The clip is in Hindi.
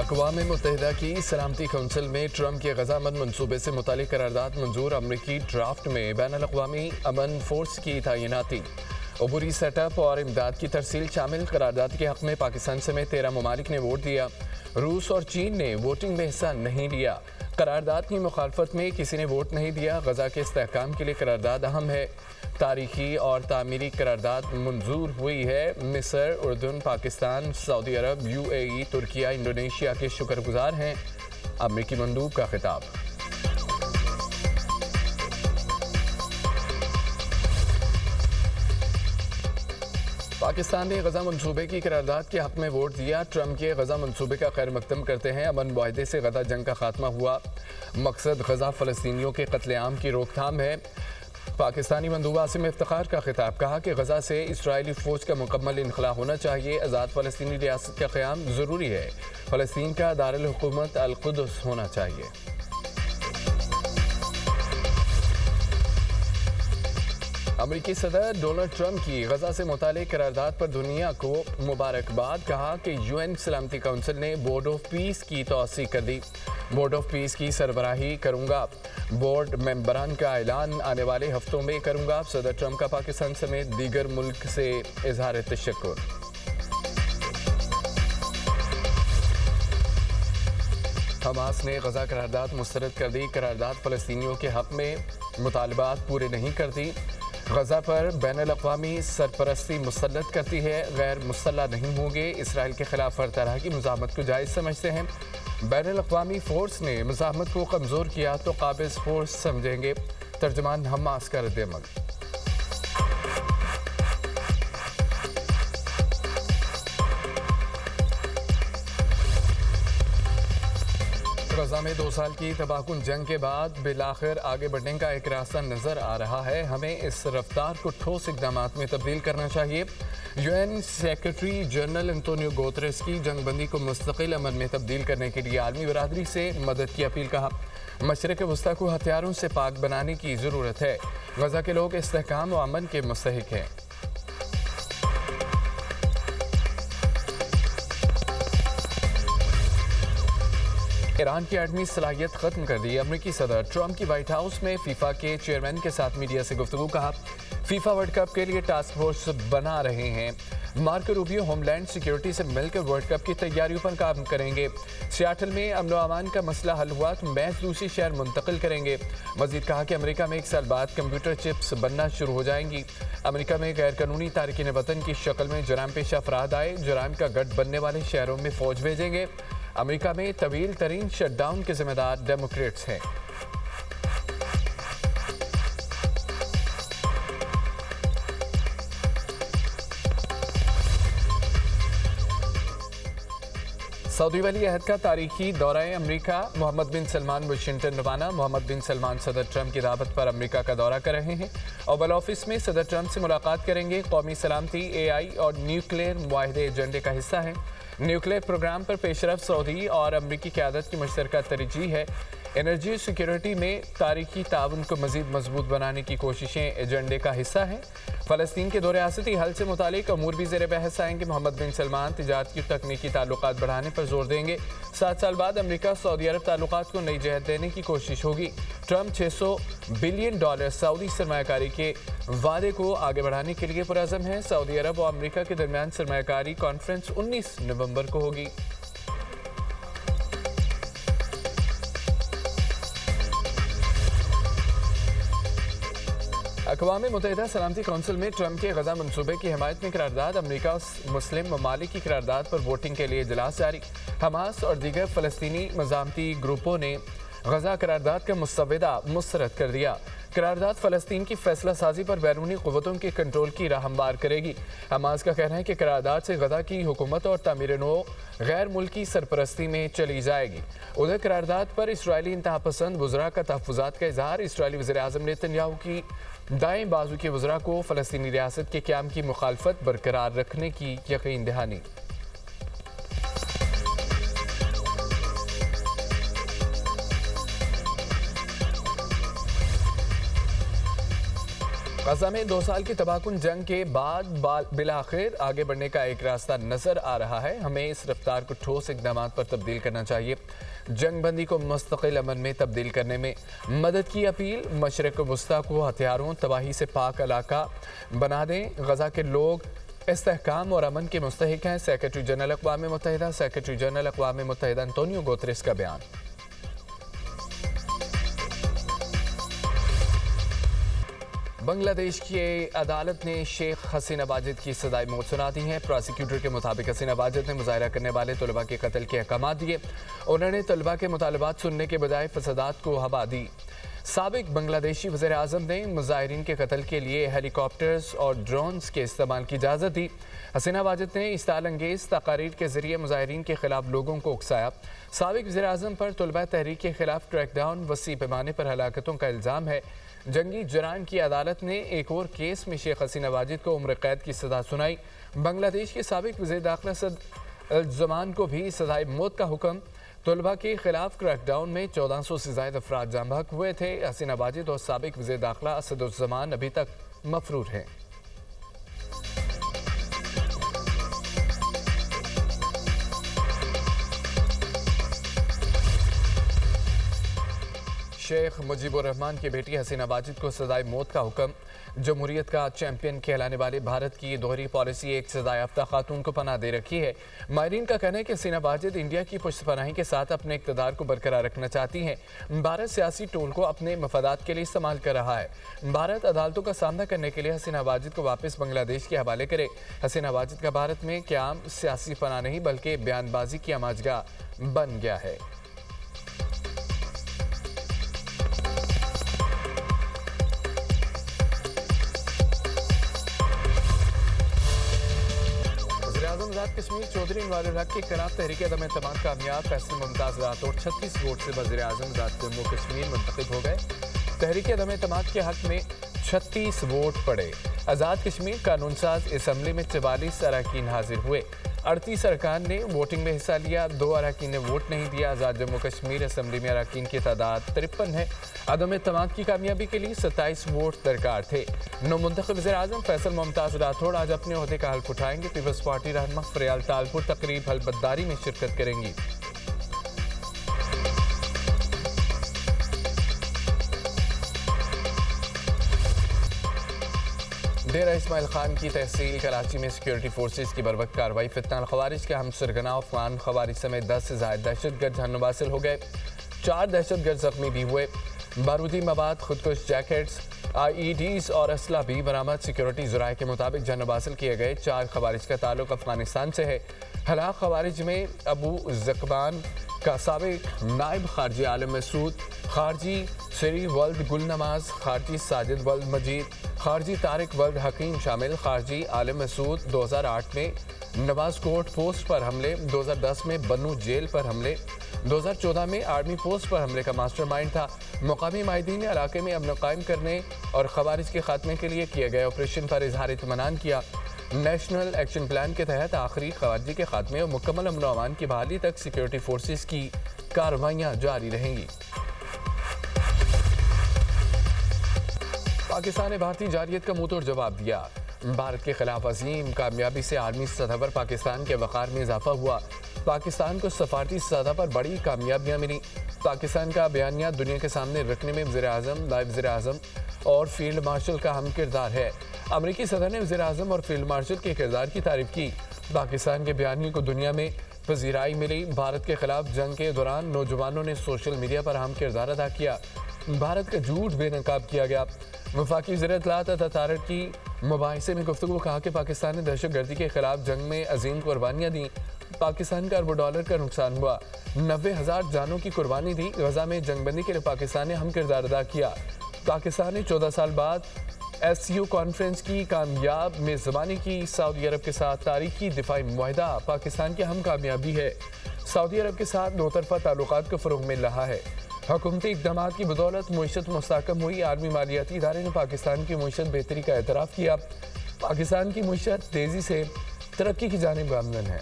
अक़वाम मुत्तहिदा की सलामती कौंसिल में ट्रंप के गजा अमन मनसूबे से मुतालिक करारदाद मंजूर। अमरीकी ड्राफ्ट में बैनुल अक़वामी अमन फोर्स की तैनाती, अबूरी सेटअप और इमदाद की तरसील शामिल। करारदाद के हक़ में पाकिस्तान समेत 13 ममालिक ने वोट दिया। रूस और चीन ने वोटिंग में हिस्सा नहीं लिया। करारदाद की मुखालफत में किसी ने वोट नहीं दिया। गजा के इस्तेहकाम के लिए करारदाद अहम है। तारीखी और तामीरी करारदाद मंजूर हुई है। मिस्र, उर्दन, पाकिस्तान, सऊदी अरब, UAE, तुर्किया, इंडोनेशिया के शुक्रगुजार हैं। अमरीकी मंदूब का खिताब। पाकिस्तान ने गजा मनसूबे की करारदाद के हक़ में वोट दिया। ट्रंप के गजा मनसूबे का खैर मकदम करते हैं। अमन मुआहदे से गजा जंग का खात्मा हुआ। मकसद गजा फ़लस्तीनियों के कत्लेआम की रोकथाम है। पाकिस्तानी मंदूब आसिम इफ्तिखार का खिताब, कहा कि गजा से इसराइली फ़ौज का मुकम्मल इनखला होना चाहिए। आज़ाद फ़लस्तीनी रियासत का क़याम ज़रूरी है। फ़लस्तीन का दारुल हुकूमत अल-कुद्स होना चाहिए। अमरीकी सदर डोनाल्ड ट्रंप की गजा से मुतालिक करारदाद पर दुनिया को मुबारकबाद। कहा कि UN सलामती कौंसिल ने बोर्ड ऑफ पीस की तौसीक कर दी। बोर्ड ऑफ पीस की सरबराही करूंगा। बोर्ड मेंबरान का ऐलान आने वाले हफ्तों में करूंगा। सदर ट्रंप का पाकिस्तान समेत दीगर मुल्क से इजहार तशक्कुर। हमास ने गजा करारदाद मुस्तरद कर दी। करारदाद फ़लस्तीनियों के हक़ में मुतालबात पूरे नहीं करती। गजा पर बैनुल अक़वामी सरपरस्ती मुसल्लत करती है। गैर मुसल्लह नहीं होंगे। इसराइल के खिलाफ हर तरह की मुज़ाहमत को जायज़ समझते हैं। बैनुल अक़वामी फ़ोर्स ने मुज़ाहमत को कमज़ोर किया तो काबिज़ फ़ोर्स समझेंगे। तर्जमान हमास का रद्द-ए-अमल। गजा में 2 साल की तबाहकुन जंग के बाद बिलाखिर आगे बढ़ने का एक रास्ता नजर आ रहा है। हमें इस रफ्तार को ठोस इक़दाम में तब्दील करना चाहिए। UN secretary general Antonio Guterres की जंगबंदी को मुस्तकिल अमन में तब्दील करने के लिए आलमी बरादरी से मदद की अपील। कहा, मशरिक़ वस्ता को हथियारों से पाक बनाने की ज़रूरत है। गजा के लोग इस्तेहकाम व अमन के मुस्तहिक़ हैं। ईरान की एटमी सलाहियत खत्म कर दी। अमरीकी सदर ट्रंप की व्हाइट हाउस में फीफा के चेयरमैन के साथ मीडिया से गुफ्तगू। कहा, फीफा वर्ल्ड कप के लिए टास्क फोर्स बना रहे हैं। मार्को रूबियो होमलैंड सिक्योरिटी से मिलकर वर्ल्ड कप की तैयारियों पर काम करेंगे। सियाटल में अमन व अमान का मसला हल हुआ तो मैच दूसरे शहर मुंतकिल करेंगे। मजीद कहा कि अमेरिका में 1 साल बाद कंप्यूटर चिप्स बनना शुरू हो जाएंगी। अमेरिका में गैर कानूनी तारकीन वतन की शक्ल में जराम पेश अफराद आए। जराम का गढ़ बनने वाले शहरों में फौज भेजेंगे। अमेरिका में तवील तरीन शटडाउन के जिम्मेदार डेमोक्रेट्स हैं। सऊदी वली अहद का तारीखी दौरा अमरीका। मोहम्मद बिन सलमान वाशिंगटन रवाना। मोहम्मद बिन सलमान सदर ट्रंप की दावत पर अमरीका का दौरा कर रहे हैं। ओवल ऑफिस में सदर ट्रंप से मुलाकात करेंगे। कौमी सलामती, AI और न्यूक्लियर मुआहदे एजेंडे का हिस्सा है। न्यूक्लियर प्रोग्राम पर पेशरफ सऊदी और अमरीकी क़यादत की मुश्तरका तरजीह है। एनर्जी सिक्योरिटी में तारीखी ताउन को मज़ीद मजबूत बनाने की कोशिशें एजेंडे का हिस्सा हैं। फ़लस्तीन के दो रियासती हल से मुतालिक अमूर भी ज़ेर बहस आएंगे। मोहम्मद बिन सलमान तिजारत की तकनीकी ताल्लुकात बढ़ाने पर जोर देंगे। 7 साल बाद अमरीका सऊदी अरब ताल्लुकात को नई जहत देने की कोशिश होगी। ट्रंप $600 बिलियन सऊदी सरमायाकारी के वादे को आगे बढ़ाने के लिए पुरअज़म है। सऊदी अरब और अमरीका के दरमियान सरमायाकारी कॉन्फ्रेंस 19 नवंबर को होगी। अक़वाम मुत्तहिदा सलामती कौंसिल में ट्रंप के गजा मनसूबे की हिमायत में करारदाद। अमरीका और मुस्लिम ममालिक की करारदाद पर वोटिंग के लिए इजलास जारी। हमास और दीगर फ़लस्तीनी मज़ामती ग्रुपों ने गजा करारदाद का मुस्तवदा मुस्तरद कर दिया। करारदाद फ़लस्तीन की फैसला साजी पर बैरूनी क़ुव्वतों के कंट्रोल की राह हमवार करेगी। हमास का कहना है कि करारदाद से गजा की हुकूमत और तामीर नो गैर मुल्की सरपरस्ती में चली जाएगी। उधर करारदाद पर इसराइली इंतहा पसंद वज़रा का तहफ़्फ़ुज़ात का इज़हार। इसराइली वज़ीर-ए-आज़म नेतन्याहू की दाएं बाजू के वज़रा को फ़लस्तीनी रियासत के क़याम की मुखालफत बरकरार रखने की यकीन दहानी। गजा में 2 साल की तबाहकुन जंग के बाद बिलाखिर आगे बढ़ने का एक रास्ता नजर आ रहा है। हमें इस रफ्तार को ठोस इकदाम पर तब्दील करना चाहिए। जंग बंदी को मुस्तकिल अमन में तब्दील करने में मदद की अपील। मशरक़ वस्ता को हथियारों तबाही से पाक इलाका बना दें। गजा के लोग इस्तेहकाम और अमन के मुस्तहिक हैं। सेक्रेटरी जनरल अक़वाम मुत्तहिदा अंतोनियो गुतेरेस का बयान। बांग्लादेश की अदालत ने शेख हसीना वाजिद की सजाए मौत सुना दी है। प्रोसिक्यूटर के मुताबिक हसीना वाजिद ने मुजाहरा करने वाले तलबा के कत्ल के अहकाम दिए। उन्होंने तलबा के मुतालबात सुनने के बजाय फसादात को हवा दी। साबिक बांग्लादेशी वज़ीर आज़म ने मुजाहिरीन के कत्ल के लिए हेलीकॉप्टर्स और ड्रोन्स के इस्तेमाल की इजाज़त दी। हसीना वाजिद ने इस्ताल अंगेज़ तकारीर के जरिए मुजाहिरीन के खिलाफ लोगों को उकसाया। साबिक वज़ीर आज़म पर तलबा तहरीक के खिलाफ क्रैकडाउन वसी पैमाने पर हलाकतों का इल्ज़ाम है। जंगी जराइम की अदालत ने एक और केस में शेख हसीना वाजिद को उम्र कैद की सजा सुनाई। बांग्लादेश के साबिक वज़ीर दाखिला सद को भी सजाए मौत का हुक्म। तलबा के खिलाफ क्रैकडाउन में 1400 से ज़ायद अफराद जाम बहक हुए थे। हसीना वाजिद और साबिक वज़ीर दाखिला असदुज़्ज़मान अभी तक मफरूर हैं। शेख मुजीबुर रहमान की बेटी हसीना वाजिद को सजाए मौत का हुक्म। जमहूरियत का चैंपियन कहलाने वाले भारत की दोहरी पॉलिसी एक सजा याफ्ता खातून को पनाह दे रखी है। माहिरीन का कहना है कि हसीना वाजिद इंडिया की पुष्टपनाही के साथ अपने इक़्तिदार को बरकरार रखना चाहती हैं। भारत सियासी टूल को अपने मफादात के लिए इस्तेमाल कर रहा है। भारत अदालतों का सामना करने के लिए हसीना वाजिद को वापस बांग्लादेश के हवाले करे। हसीना वाजिद का भारत में क़याम सियासी पनाह नहीं बल्कि बयानबाजी की आमाजगाह बन गया है। कश्मीर चौधरी इनवारुल हक के खिलाफ तहरीक अदम एतमाद कामयाब। फैसल मुमताज़ राठौर 36 वोट से वज़ीर आज़म जम्मू कश्मीर मुंतखब हो गए। तहरीक अदम एतमाद के हक में 36 वोट पड़े। आज़ाद कश्मीर कानून साज असम्बली में 44 अरकान हाजिर हुए। 38 अरकान ने वोटिंग में हिस्सा लिया। 2 अरकान ने वोट नहीं दिया। आज़ाद जम्मू कश्मीर असम्बली में अरकान की तादाद 53 है। अदम एतमाद की कामयाबी के लिए 27 वोट दरकार थे। नौमुंतखब वज़ीर आज़म फैसल मुमताज़ राठौर आज अपने ओहदे का हल्फ उठाएंगे। पीपल्स पार्टी रहनुमा फरियाल तालपुर तकरीब हलबतदारी में शिरकत करेंगी। डेरा इस्माइल खान की तहसील कराची में सिक्योरिटी फोर्सेज की बरवक्त कार्रवाई। फितना खवारिज के हम सरगना अफगान खवारिज समेत 10 से ज़ायद दहशतगर्द जहन्नुम हासिल हो गए। 4 दहशतगर्द जख्मी भी हुए। बारूदी मवाद, खुदकुश जैकेट्स, IEDs और असला भी बरामद। सिक्योरिटी ज़राए के मुताबिक जहन्नुम हासिल किए गए 4 खवारिज का ताल्लुक अफगानिस्तान से है। हलाक खवारिज में अबू ज़कबान का साबिक नायब खारजी आलम मसूद, खारजी सरी वल्द गुल नमाज, खारजी साजिद वल्द मजीद, खारजी तारिक वल्द हकीम शामिल। खारजी आलम मसूद 2008 में नवाज कोट पोस्ट पर हमले, 2010 में बन्नू जेल पर हमले, 2014 में आर्मी पोस्ट पर हमले का मास्टरमाइंड था। मुकामी माहिदीन ने इलाके में अमन कायम करने और खवारिज के खात्मे के लिए किए गए ऑपरेशन पर इजहार इत्मीनान किया। नेशनल एक्शन प्लान के तहत आखिरी खवारिजी के खात्मे और मुकम्मल अमन व अमान की बहाली तक सिक्योरिटी फोर्सेज की कार्रवाइयाँ जारी रहेंगी। पाकिस्तान ने भारतीय जारियत का मुंह तोड़ जवाब दिया। भारत के खिलाफ अजीम कामयाबी से आर्मी सतह पर पाकिस्तान के वक़ार में इजाफा हुआ। पाकिस्तान को सफारती सतह पर बड़ी कामयाबियाँ मिली। पाकिस्तान का बयानिया दुनिया के सामने रखने में वज़ीर आज़म, नायब वज़ीर आज़म और फील्ड मार्शल का अहम किरदार है। अमरीकी सदर ने वज़ीर आज़म और फील्ड मार्शल के किरदार की तारीफ की। पाकिस्तान के बयानी को दुनिया में पजीराई मिली। भारत के खिलाफ जंग के दौरान नौजवानों ने सोशल मीडिया पर अहम किरदार अदा किया। भारत का झूठ बेनकाब किया गया। वफाकी वज़ीर इत्तलाआत अतातुर्क की मुबाहिसे में गुफ्तगू कहा कि पाकिस्तान ने दहशतगर्दी के खिलाफ जंग में अजीम कुर्बानियाँ दी। पाकिस्तान का अरबों डॉलर का नुकसान हुआ। 90,000 जानों की कुर्बानी दी। गजा में जंगबंदी के लिए पाकिस्तान ने अहम किरदार अदा किया। पाकिस्तान ने 14 साल बाद SCO कॉन्फ्रेंस की कामयाब मेज़बानी की। सऊदी अरब के साथ तारीखी दिफाई मुआहदा पाकिस्तान की अहम कामयाबी है। सऊदी अरब के साथ दोतरफा ताल्लुकात को फ़रोग़ मिल रहा है। हुकूमती इक़दामात की बदौलत मईशत मुस्तहकम हुई। आलमी मालियाती इदारे ने पाकिस्तान की मईशत बेहतरी का एतराफ़ किया। पाकिस्तान की मईशत तेज़ी से तरक्की की जानिब गामज़न है।